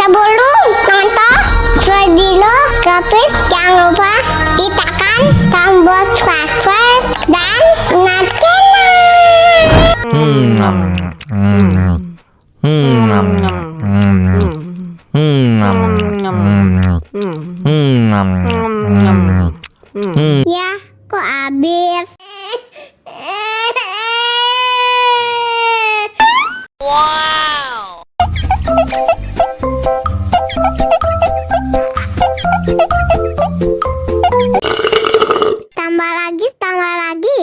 Sebelum nonton video Kepit, jangan lupa tekan tombol subscribe dan ya, kok habis? Wow. Tambah lagi, tambah lagi.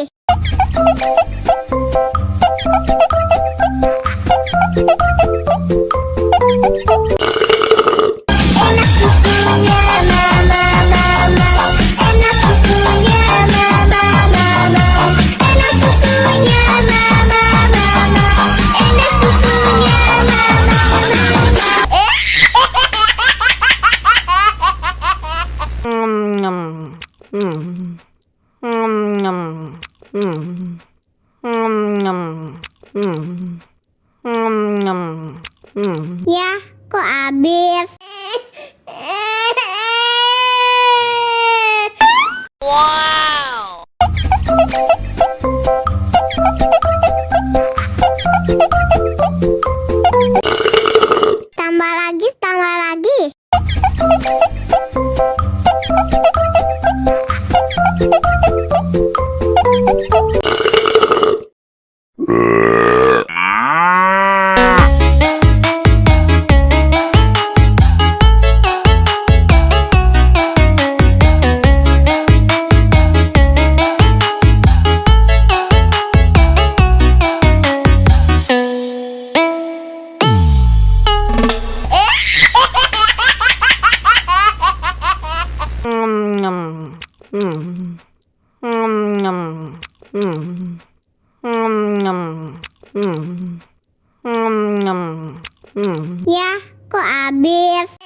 Enak susunya mama, enak susunya mama, enak susunya mama, enak susunya ya, kok habis? Wow. Tambah lagi, tambah lagi. Ya, kok habis?